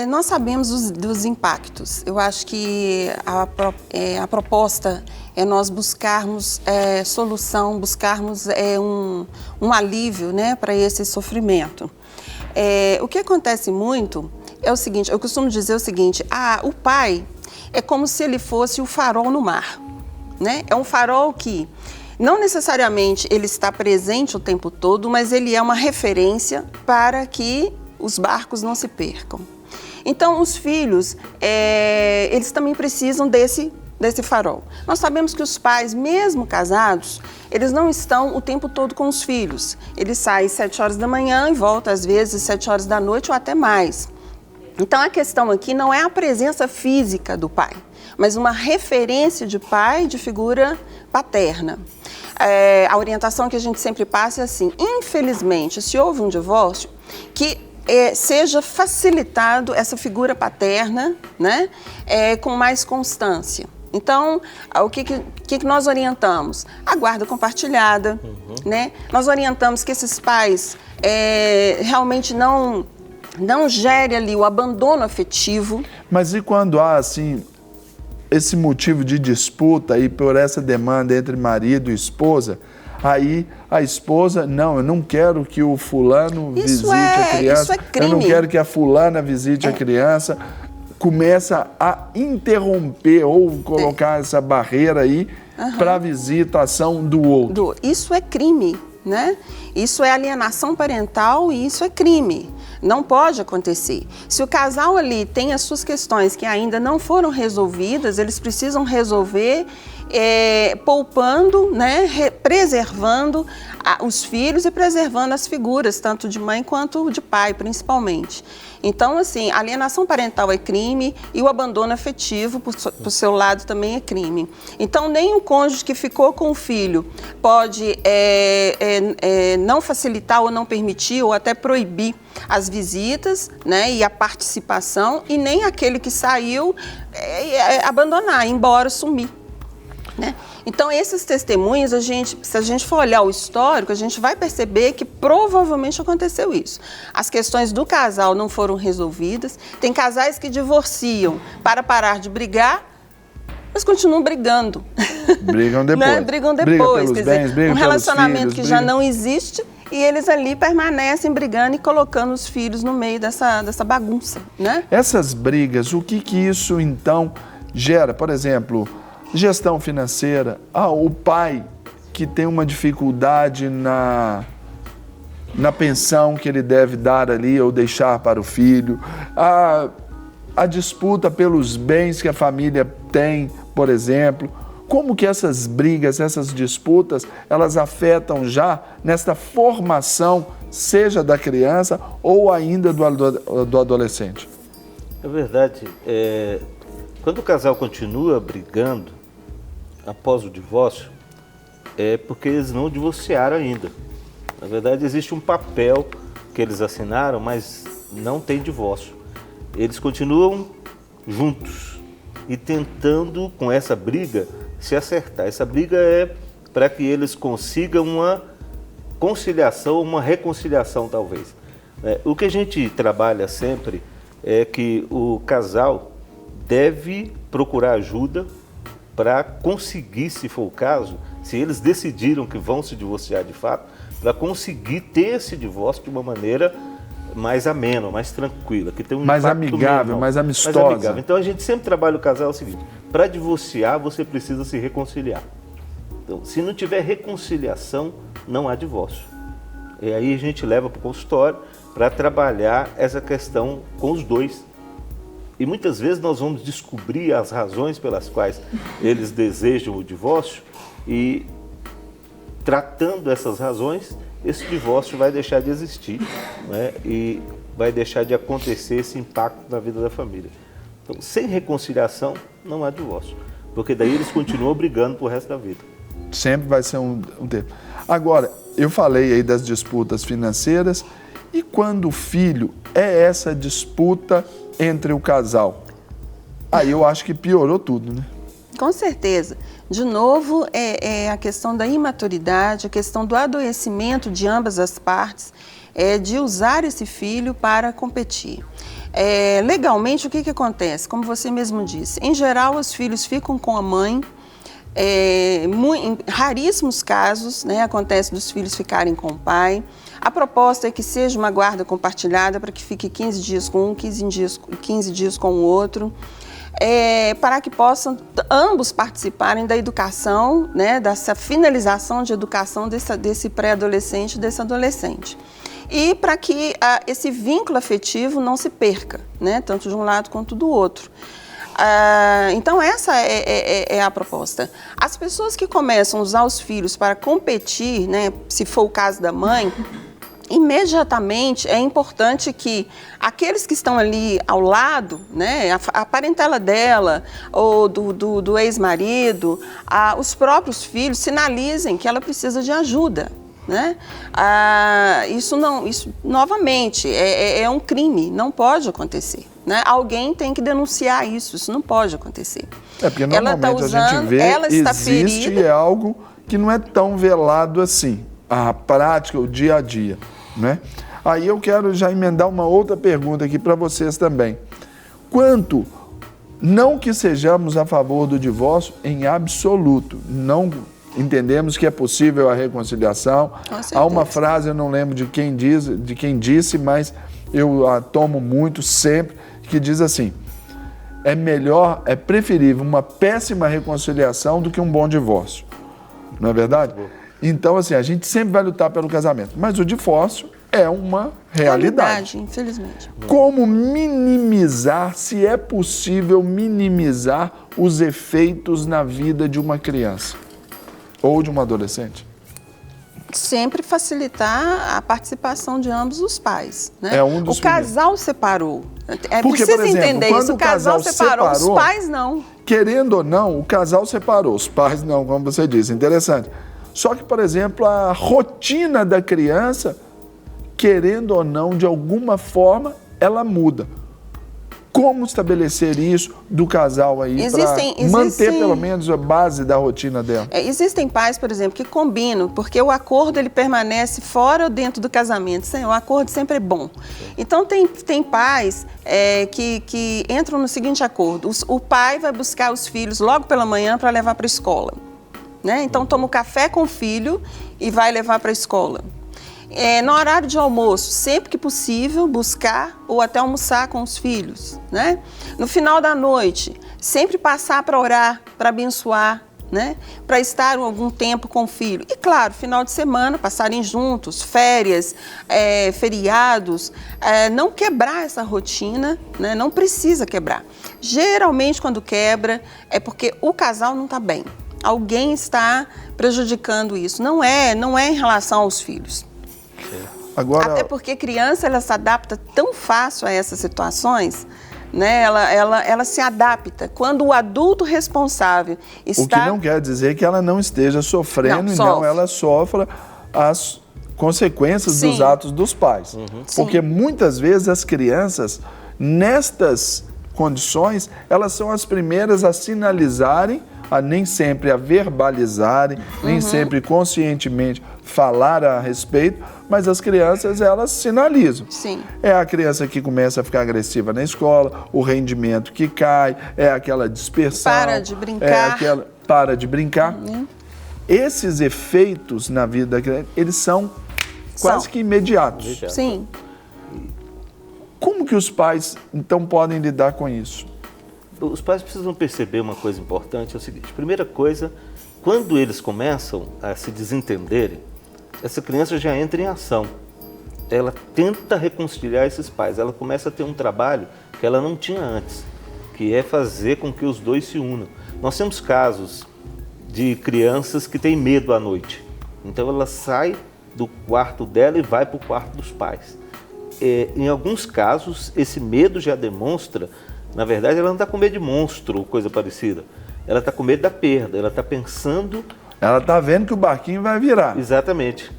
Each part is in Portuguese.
Nós sabemos dos impactos. Eu acho que a proposta é nós buscarmos solução, buscarmos um alívio, né, para esse sofrimento. O que acontece muito é o seguinte, eu costumo dizer o seguinte, o pai é como se ele fosse o farol no mar, né? É um farol que não necessariamente ele está presente o tempo todo, mas ele é uma referência para que os barcos não se percam. Então, os filhos, eles também precisam desse farol. Nós sabemos que os pais, mesmo casados, eles não estão o tempo todo com os filhos. Eles saem às 7 horas da manhã e voltam, às vezes, às 7 horas da noite ou até mais. Então, a questão aqui não é a presença física do pai, mas uma referência de pai, de figura paterna. A orientação que a gente sempre passa é assim, infelizmente, se houve um divórcio, que seja facilitado essa figura paterna, né, com mais constância. Então, o que nós orientamos? A guarda compartilhada, né? Nós orientamos que esses pais realmente não gere ali o abandono afetivo. Mas e quando há, assim, esse motivo de disputa aí por essa demanda entre marido e esposa, aí a esposa, não, eu não quero que o fulano visite a criança, isso é crime. Eu não quero que a fulana visite a criança, começa a interromper ou colocar essa barreira aí para a visitação do outro. Isso é crime, né? Isso é alienação parental e isso é crime. Não pode acontecer. Se o casal ali tem as suas questões que ainda não foram resolvidas, eles precisam resolver poupando, né, preservando os filhos e preservando as figuras, tanto de mãe quanto de pai, principalmente. Então, assim, a alienação parental é crime e o abandono afetivo, por seu lado, também é crime. Então, nem o cônjuge que ficou com o filho pode não facilitar ou não permitir ou até proibir as visitas, né, e a participação, e nem aquele que saiu abandonar, ir embora, sumir. Né? Então, esses testemunhos, se a gente for olhar o histórico, a gente vai perceber que provavelmente aconteceu isso. As questões do casal não foram resolvidas, tem casais que divorciam para parar de brigar, mas continuam brigando. Brigam depois. Né? Brigam depois, quer dizer, um relacionamento que já não existe e eles ali permanecem brigando e colocando os filhos no meio dessa bagunça. Né? Essas brigas, o que isso então gera? Por exemplo, gestão financeira, o pai que tem uma dificuldade na pensão que ele deve dar ali ou deixar para o filho, a disputa pelos bens que a família tem, por exemplo. Como que essas brigas, essas disputas, elas afetam já nesta formação, seja da criança ou ainda do adolescente? É verdade. Quando o casal continua brigando, após o divórcio, é porque eles não divorciaram ainda. Na verdade, existe um papel que eles assinaram, mas não tem divórcio. Eles continuam juntos e tentando, com essa briga, se acertar. Essa briga é para que eles consigam uma conciliação, uma reconciliação, talvez. O que a gente trabalha sempre é que o casal deve procurar ajuda para conseguir, se for o caso, se eles decidiram que vão se divorciar de fato, para conseguir ter esse divórcio de uma maneira mais amena, mais tranquila, que tem um mais impacto amigável, menor, mais amistosa. Mais amigável. Então a gente sempre trabalha o casal o seguinte: para divorciar você precisa se reconciliar. Então, se não tiver reconciliação, não há divórcio. E aí a gente leva para o consultório para trabalhar essa questão com os dois. E muitas vezes nós vamos descobrir as razões pelas quais eles desejam o divórcio e, tratando essas razões, esse divórcio vai deixar de existir, né? E vai deixar de acontecer esse impacto na vida da família. Então, sem reconciliação, não há divórcio, porque daí eles continuam brigando pro resto da vida. Sempre vai ser um tempo. Agora, eu falei aí das disputas financeiras, e quando o filho é essa disputa entre o casal? Aí eu acho que piorou tudo, né? Com certeza. De novo, é a questão da imaturidade, a questão do adoecimento de ambas as partes, de usar esse filho para competir. Legalmente, o que acontece? Como você mesmo disse, em geral, os filhos ficam com a mãe. Em raríssimos casos, né, acontece dos filhos ficarem com o pai. A proposta é que seja uma guarda compartilhada para que fique 15 dias com um, 15 dias com o outro, para que possam ambos participarem da educação, né, dessa finalização de educação desse pré-adolescente e desse adolescente. E para que esse vínculo afetivo não se perca, né, tanto de um lado quanto do outro. Então essa é a proposta. As pessoas que começam a usar os filhos para competir, né, se for o caso da mãe, imediatamente é importante que aqueles que estão ali ao lado, né, a parentela dela ou do ex-marido, os próprios filhos sinalizem que ela precisa de ajuda. Né? Isso novamente é um crime, não pode acontecer. Né? Alguém tem que denunciar isso não pode acontecer. Porque normalmente a gente vê, existe e é algo que não é tão velado assim, a prática, o dia a dia. Né? Aí eu quero já emendar uma outra pergunta aqui para vocês também. Quanto, não que sejamos a favor do divórcio em absoluto, não entendemos que é possível a reconciliação. Há uma frase, eu não lembro de quem disse, mas eu a tomo muito sempre, que diz assim: é preferível uma péssima reconciliação do que um bom divórcio. Não é verdade? Então, assim, a gente sempre vai lutar pelo casamento, mas o divórcio é uma realidade. Infelizmente. Como minimizar, se é possível minimizar os efeitos na vida de uma criança ou de um adolescente? Sempre facilitar a participação de ambos os pais. Né? O casal separou. Porque, precisa por exemplo, entender quando isso. o casal separou, os pais não. Querendo ou não, o casal separou, os pais não, como você disse. Interessante. Só que, por exemplo, a rotina da criança, querendo ou não, de alguma forma, ela muda. Como estabelecer isso do casal aí para manter pelo menos a base da rotina dela? Existem pais, por exemplo, que combinam, porque o acordo ele permanece fora ou dentro do casamento. O acordo sempre é bom. Então tem pais que entram no seguinte acordo: o pai vai buscar os filhos logo pela manhã para levar para a escola. Né? Então toma um café com o filho e vai levar para a escola. No horário de almoço, sempre que possível, buscar ou até almoçar com os filhos. Né? No final da noite, sempre passar para orar, para abençoar, né? Para estar algum tempo com o filho. E claro, final de semana, passarem juntos, férias, feriados, não quebrar essa rotina, né? Não precisa quebrar. Geralmente, quando quebra, é porque o casal não está bem. Alguém está prejudicando isso. Não é em relação aos filhos. Agora, até porque criança ela se adapta tão fácil a essas situações, né? Ela se adapta. Quando o adulto responsável está... O que não quer dizer que ela não esteja sofrendo não ela sofra as consequências dos atos dos pais. Porque muitas vezes as crianças, nestas condições, elas são as primeiras a sinalizarem, nem sempre a verbalizarem, nem sempre conscientemente falar a respeito, mas as crianças, elas sinalizam. Sim. É a criança que começa a ficar agressiva na escola, o rendimento que cai, é aquela dispersão. Para de brincar. Para de brincar. Esses efeitos na vida da criança, eles são quase que imediatos. Sim. Como que os pais, então, podem lidar com isso? Os pais precisam perceber uma coisa importante, é o seguinte: primeira coisa, quando eles começam a se desentenderem, essa criança já entra em ação. Ela tenta reconciliar esses pais, ela começa a ter um trabalho que ela não tinha antes, que é fazer com que os dois se unam. Nós temos casos de crianças que têm medo à noite, então ela sai do quarto dela e vai para o quarto dos pais. Em alguns casos, esse medo já demonstra, na verdade, ela não está com medo de monstro ou coisa parecida. Ela está com medo da perda, ela está pensando... Ela está vendo que o barquinho vai virar. Exatamente.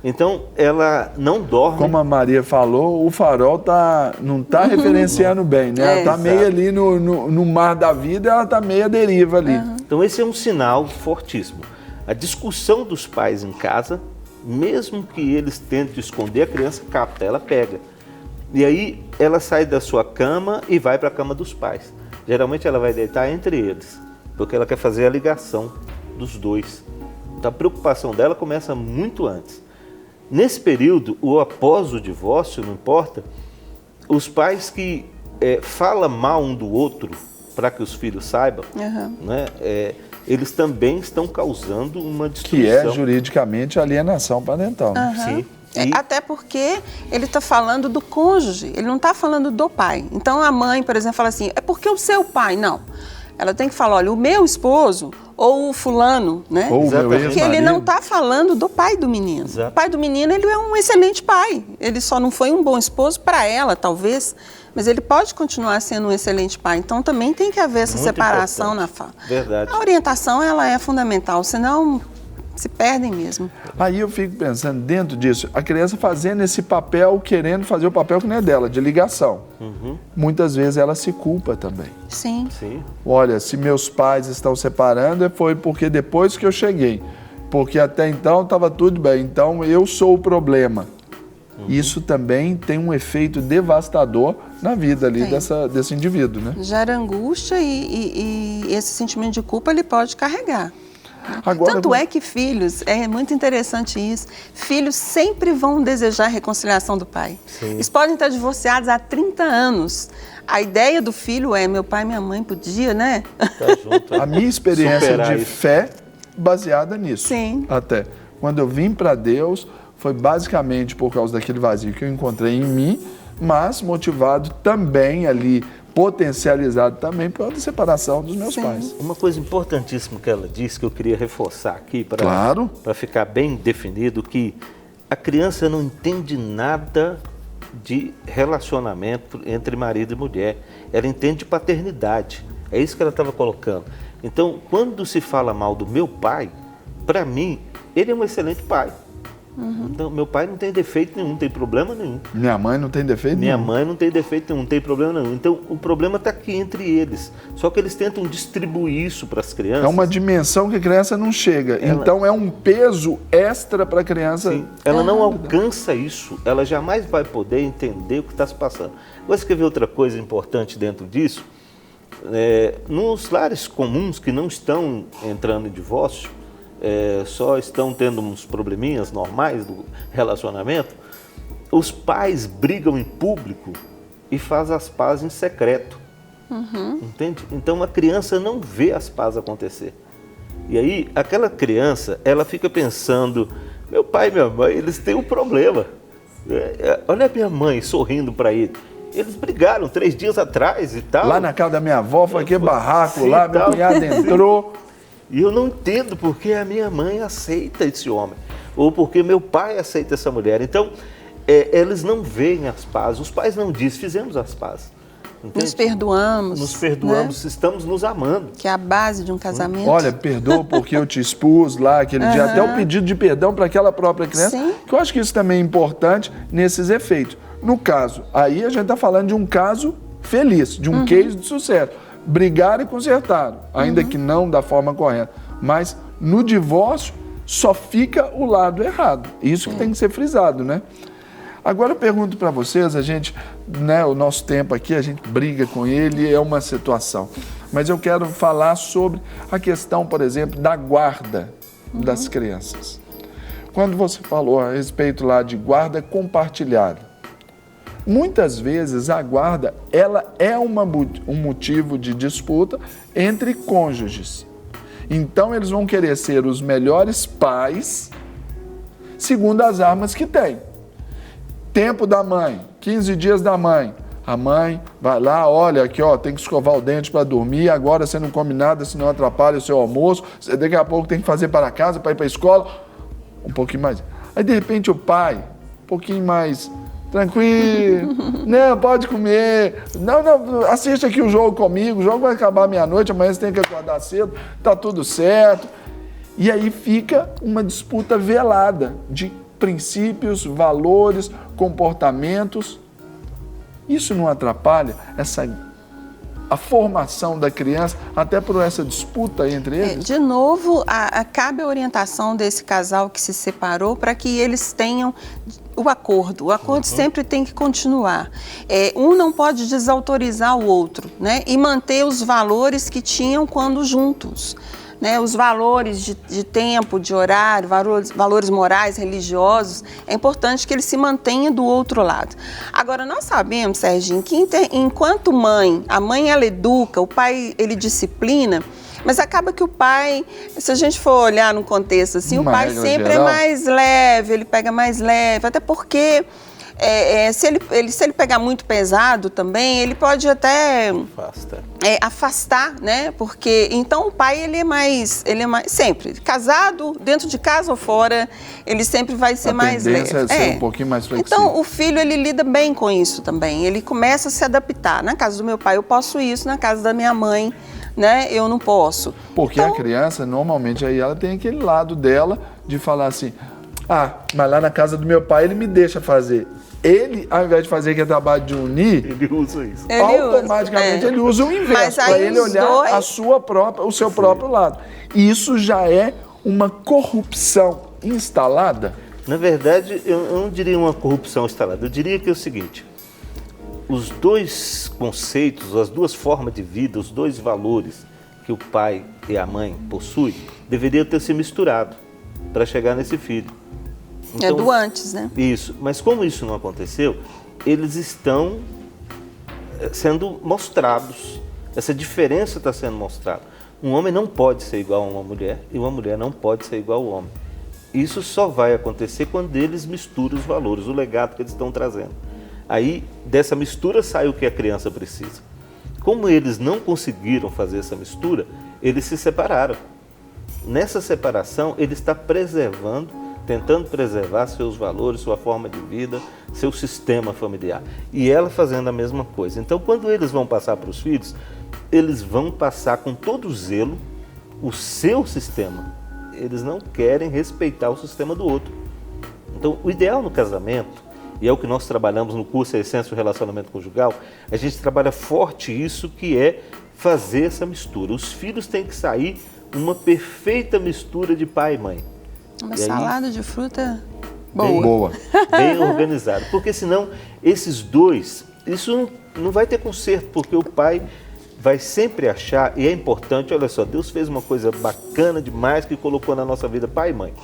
Então, ela não dorme... Como a Maria falou, o farol não está referenciando bem, né? Ela está meio ali no mar da vida, ela está meio à deriva ali. Então, esse é um sinal fortíssimo. A discussão dos pais em casa, mesmo que eles tentem esconder, a criança capta, ela pega. E aí ela sai da sua cama e vai para a cama dos pais. Geralmente ela vai deitar entre eles, porque ela quer fazer a ligação dos dois. Então a preocupação dela começa muito antes. Nesse período, ou após o divórcio, não importa, os pais que falam mal um do outro para que os filhos saibam, né, eles também estão causando uma destruição. Que é juridicamente alienação parental. Sim. Até porque ele está falando do cônjuge, ele não está falando do pai. Então a mãe, por exemplo, fala assim, é porque o seu pai, não. Ela tem que falar, olha, o meu esposo ou o fulano, né? Ou o meu ex-marido. Porque ele não está falando do pai do menino. Exato. O pai do menino, ele é um excelente pai. Ele só não foi um bom esposo para ela, talvez, mas ele pode continuar sendo um excelente pai. Então também tem que haver essa Muito separação importante. na fala. Verdade. A orientação, ela é fundamental, senão se perdem mesmo. Aí eu fico pensando, dentro disso, a criança fazendo esse papel, querendo fazer o papel que não é dela, de ligação. Muitas vezes ela se culpa também. Sim. Sim. Olha, se meus pais estão separando, foi porque depois que eu cheguei. Porque até então estava tudo bem, então eu sou o problema. Isso também tem um efeito devastador na vida ali desse indivíduo, né? Gera angústia e esse sentimento de culpa ele pode carregar. Agora, Tanto é que filhos, é muito interessante isso, filhos sempre vão desejar a reconciliação do pai. Sim. Eles podem estar divorciados há 30 anos. A ideia do filho é, meu pai e minha mãe podia, né? Tá junto. a minha experiência Superar de isso. fé baseada nisso. Sim. Até. Quando eu vim para Deus, foi basicamente por causa daquele vazio que eu encontrei em mim, mas motivado também ali, potencializado também pela separação dos meus pais. Uma coisa importantíssima que ela disse, que eu queria reforçar aqui para Claro. ficar bem definido, que a criança não entende nada de relacionamento entre marido e mulher. Ela entende paternidade. É isso que ela estava colocando. Então, quando se fala mal do meu pai, para mim, ele é um excelente pai. Então, meu pai não tem defeito nenhum, não tem problema nenhum. Minha mãe não tem defeito Minha nenhum. mãe não tem defeito nenhum, não tem problema nenhum. Então, o problema está aqui entre eles. Só que eles tentam distribuir isso para as crianças. É uma dimensão que a criança não chega. Então é um peso extra para a criança. Sim, ela não alcança isso. Ela jamais vai poder entender o que está se passando. Você quer ver outra coisa importante dentro disso? Nos lares comuns que não estão entrando em divórcio, só estão tendo uns probleminhas normais do relacionamento, os pais brigam em público e fazem as pazes em secreto. Entende? Então a criança não vê as pazes acontecer. E aí aquela criança, ela fica pensando, meu pai e minha mãe, eles têm um problema. Olha a minha mãe sorrindo para ele. Eles brigaram 3 dias atrás e tal. Lá na casa da minha avó, foi aquele barraco Sim, lá, meu tal. cunhado entrou. E eu não entendo porque a minha mãe aceita esse homem, ou porque meu pai aceita essa mulher. Então, eles não veem as pazes, os pais não dizem, fizemos as pazes. Entende? Nos perdoamos. Nos perdoamos, estamos nos amando. Que é a base de um casamento. Olha, perdoa porque eu te expus lá aquele dia. Até o pedido de perdão para aquela própria criança. Sim. Que eu acho que isso também é importante nesses efeitos. No caso, aí a gente está falando de um caso feliz, de um case de sucesso. Brigaram e consertaram, ainda que não da forma correta. Mas no divórcio só fica o lado errado. Isso que tem que ser frisado, né? Agora eu pergunto para vocês, a gente, né, o nosso tempo aqui, a gente briga com ele, é uma situação. Mas eu quero falar sobre a questão, por exemplo, da guarda das crianças. Quando você falou a respeito lá de guarda compartilhada, muitas vezes a guarda ela é um motivo de disputa entre cônjuges. Então eles vão querer ser os melhores pais segundo as armas que têm. Tempo da mãe, 15 dias da mãe. A mãe vai lá, olha aqui, ó, tem que escovar o dente para dormir, agora você não come nada, senão atrapalha o seu almoço, você daqui a pouco tem que fazer para casa, para ir para a escola, um pouquinho mais. Aí de repente o pai, um pouquinho mais tranquilo, não, pode comer, não, assiste aqui o jogo comigo, o jogo vai acabar meia-noite, amanhã você tem que acordar cedo, tá tudo certo. E aí fica uma disputa velada de princípios, valores, comportamentos. Isso não atrapalha a formação da criança, até por essa disputa entre eles? De novo, cabe a orientação desse casal que se separou para que eles tenham o acordo. O acordo sempre tem que continuar. Um não pode desautorizar o outro, né? E manter os valores que tinham quando juntos. Né, os valores de tempo, de horário, valores morais, religiosos, é importante que ele se mantenha do outro lado. Agora, nós sabemos, Serginho, que enquanto mãe, a mãe ela educa, o pai ele disciplina, mas acaba que o pai, se a gente for olhar no contexto assim, o pai sempre é mais leve, ele pega mais leve, até porque se ele pegar muito pesado também, ele pode até afastar, né? Porque então o pai ele é mais sempre casado, dentro de casa ou fora, ele sempre vai ser mais leve. A tendência é ser um pouquinho mais flexível. Então o filho ele lida bem com isso também. Ele começa a se adaptar. Na casa do meu pai eu posso isso, na casa da minha mãe, né? Eu não posso. Porque então, a criança normalmente aí ela tem aquele lado dela de falar assim, mas lá na casa do meu pai ele me deixa fazer. Ele, ao invés de fazer aquele trabalho de unir, ele usa isso. Automaticamente ele usa o inverso, para ele olhar o seu próprio lado. E isso já é uma corrupção instalada? Na verdade, eu não diria uma corrupção instalada, eu diria que é o seguinte, os dois conceitos, as duas formas de vida, os dois valores que o pai e a mãe possuem, deveriam ter se misturado para chegar nesse filho. Então, do antes, né? Isso, mas como isso não aconteceu, eles estão sendo mostrados, essa diferença está sendo mostrada. Um homem não pode ser igual a uma mulher e uma mulher não pode ser igual ao homem. Isso só vai acontecer quando eles misturam os valores, o legado que eles estão trazendo. Aí, dessa mistura sai o que a criança precisa. Como eles não conseguiram fazer essa mistura, eles se separaram. Nessa separação, ele está tentando preservar seus valores, sua forma de vida, seu sistema familiar. E ela fazendo a mesma coisa. Então, quando eles vão passar para os filhos, eles vão passar com todo o zelo o seu sistema. Eles não querem respeitar o sistema do outro. Então, o ideal no casamento, e é o que nós trabalhamos no curso A Essência do Relacionamento Conjugal, a gente trabalha forte isso, que é fazer essa mistura. Os filhos têm que sair uma perfeita mistura de pai e mãe. Uma salada de fruta boa. Bem organizado. Porque senão, esses dois, isso não vai ter conserto, porque o pai vai sempre achar, e é importante, olha só, Deus fez uma coisa bacana demais que colocou na nossa vida pai e mãe.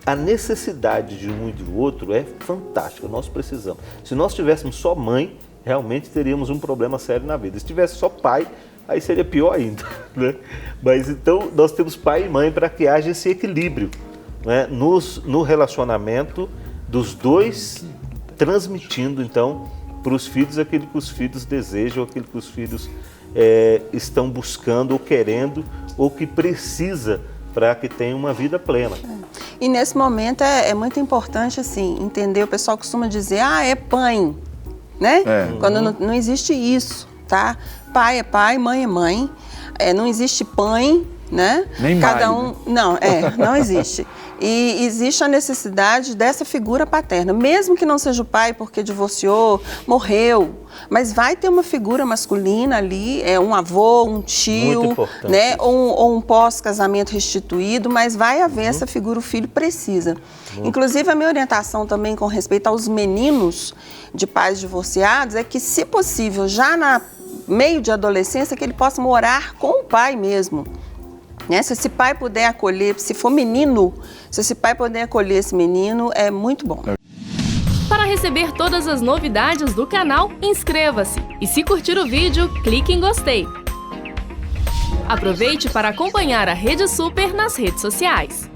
A necessidade de um e do outro é fantástica, nós precisamos. Se nós tivéssemos só mãe, realmente teríamos um problema sério na vida. Se tivesse só pai, aí seria pior ainda, né? Mas então nós temos pai e mãe para que haja esse equilíbrio, né? No relacionamento dos dois, transmitindo então para os filhos aquilo que os filhos desejam, aquilo que os filhos estão buscando ou querendo ou que precisa para que tenha uma vida plena. E nesse momento é muito importante assim, entender, o pessoal costuma dizer, é pai, né? Quando não existe isso, tá? Pai é pai, mãe é mãe, não existe pai, né? Nem cada mãe, um, não existe. E existe a necessidade dessa figura paterna, mesmo que não seja o pai porque divorciou, morreu, mas vai ter uma figura masculina ali, um avô, um tio, né? Ou um pós-casamento restituído, mas vai haver essa figura, o filho precisa. Inclusive, a minha orientação também com respeito aos meninos de pais divorciados é que, se possível, já na meio de adolescência, que ele possa morar com o pai mesmo. Né? Se esse pai puder acolher, se for menino, se esse pai puder acolher esse menino, é muito bom. Para receber todas as novidades do canal, inscreva-se. E se curtir o vídeo, clique em gostei. Aproveite para acompanhar a Rede Super nas redes sociais.